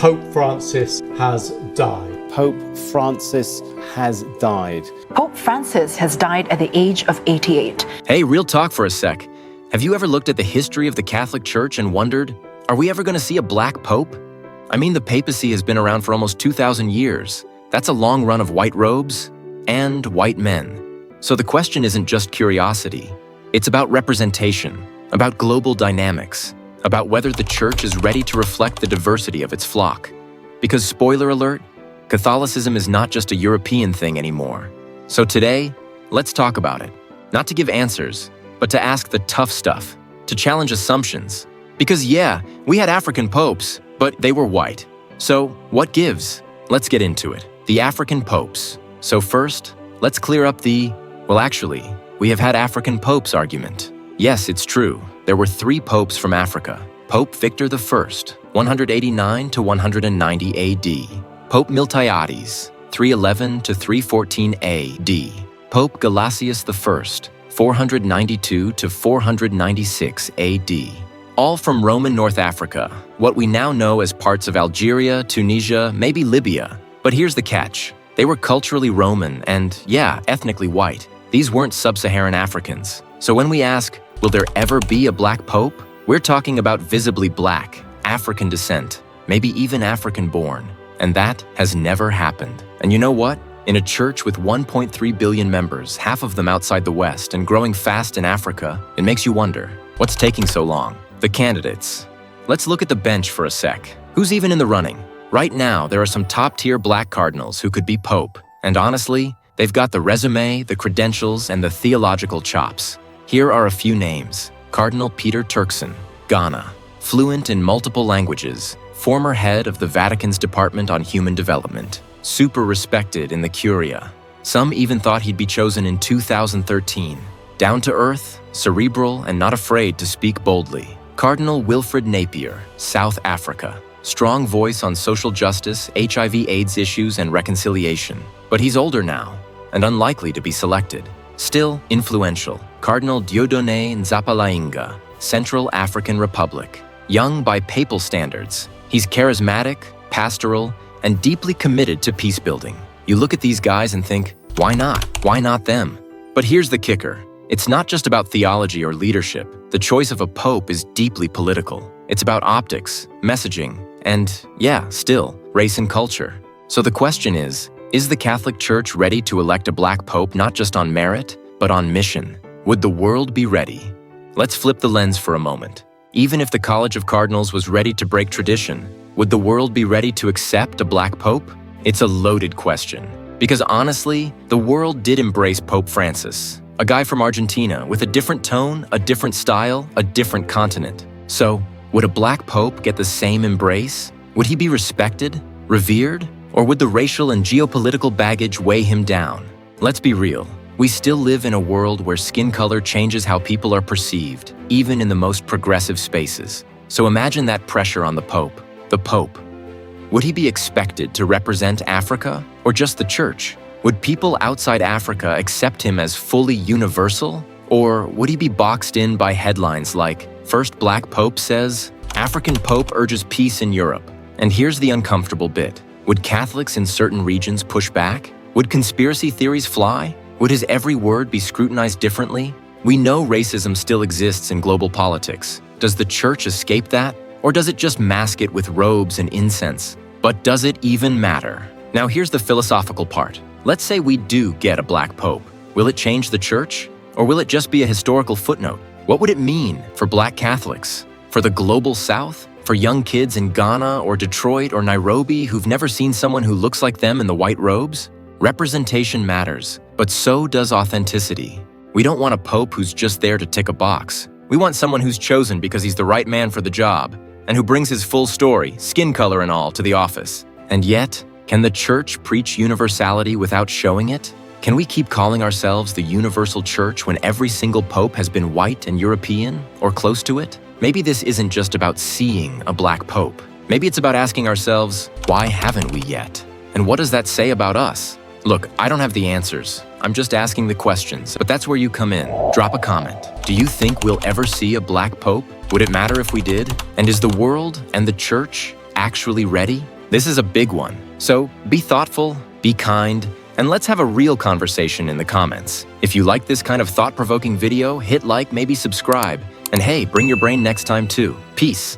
Pope Francis has died. Pope Francis has died. Pope Francis has died at the age of 88. Hey, real talk for a sec. Have you ever looked at the history of the Catholic Church and wondered, are we ever going to see a black pope? I mean, the papacy has been around for almost 2,000 years. That's a long run of white robes and white men. So the question isn't just curiosity. It's about representation, about global dynamics, about whether the Church is ready to reflect the diversity of its flock. Because, spoiler alert, Catholicism is not just a European thing anymore. So today, let's talk about it. Not to give answers, but to ask the tough stuff, to challenge assumptions. Because yeah, we had African popes, but they were white. So what gives? Let's get into it. The African popes. So first, let's clear up well actually, we have had African popes argument. Yes, it's true. There were 3 popes from Africa. Pope Victor I, 189 to 190 AD. Pope Miltiades, 311 to 314 AD. Pope Gelasius I, 492 to 496 AD. All from Roman North Africa, what we now know as parts of Algeria, Tunisia, maybe Libya. But here's the catch. They were culturally Roman and, yeah, ethnically white. These weren't sub-Saharan Africans. So when we ask, will there ever be a black pope? We're talking about visibly black, African descent, maybe even African-born. And that has never happened. And you know what? In a church with 1.3 billion members, half of them outside the West, and growing fast in Africa, it makes you wonder, what's taking so long? The candidates. Let's look at the bench for a sec. Who's even in the running? Right now, there are some top-tier black cardinals who could be pope. And honestly, they've got the resume, the credentials, and the theological chops. Here are a few names. Cardinal Peter Turkson, Ghana. Fluent in multiple languages, former head of the Vatican's Department on Human Development. Super respected in the Curia. Some even thought he'd be chosen in 2013. Down to earth, cerebral, and not afraid to speak boldly. Cardinal Wilfred Napier, South Africa. Strong voice on social justice, HIV/AIDS issues, and reconciliation. But he's older now, and unlikely to be selected. Still influential. Cardinal Dieudonné Nzapalainga, Central African Republic. Young by papal standards. He's charismatic, pastoral, and deeply committed to peace building. You look at these guys and think, why not? Why not them? But here's the kicker. It's not just about theology or leadership. The choice of a pope is deeply political. It's about optics, messaging, and, yeah, still, race and culture. So the question is the Catholic Church ready to elect a black pope not just on merit, but on mission? Would the world be ready? Let's flip the lens for a moment. Even if the College of Cardinals was ready to break tradition, would the world be ready to accept a black pope? It's a loaded question. Because honestly, the world did embrace Pope Francis, a guy from Argentina with a different tone, a different style, a different continent. So, would a black pope get the same embrace? Would he be respected, revered? Or would the racial and geopolitical baggage weigh him down? Let's be real. We still live in a world where skin color changes how people are perceived, even in the most progressive spaces. So imagine that pressure on the Pope. The Pope. Would he be expected to represent Africa or just the Church? Would people outside Africa accept him as fully universal? Or would he be boxed in by headlines like, First Black Pope says, African Pope urges peace in Europe? And here's the uncomfortable bit. Would Catholics in certain regions push back? Would conspiracy theories fly? Would his every word be scrutinized differently? We know racism still exists in global politics. Does the Church escape that? Or does it just mask it with robes and incense? But does it even matter? Now here's the philosophical part. Let's say we do get a black pope. Will it change the Church? Or will it just be a historical footnote? What would it mean for black Catholics? For the global South? For young kids in Ghana or Detroit or Nairobi who've never seen someone who looks like them in the white robes? Representation matters, but so does authenticity. We don't want a pope who's just there to tick a box. We want someone who's chosen because he's the right man for the job, and who brings his full story, skin color and all, to the office. And yet, can the Church preach universality without showing it? Can we keep calling ourselves the universal Church when every single pope has been white and European, or close to it? Maybe this isn't just about seeing a black pope. Maybe it's about asking ourselves, why haven't we yet? And what does that say about us? Look, I don't have the answers. I'm just asking the questions, but that's where you come in. Drop a comment. Do you think we'll ever see a black pope? Would it matter if we did? And is the world and the Church actually ready? This is a big one. So be thoughtful, be kind, and let's have a real conversation in the comments. If you like this kind of thought-provoking video, hit like, maybe subscribe. And hey, bring your brain next time too. Peace.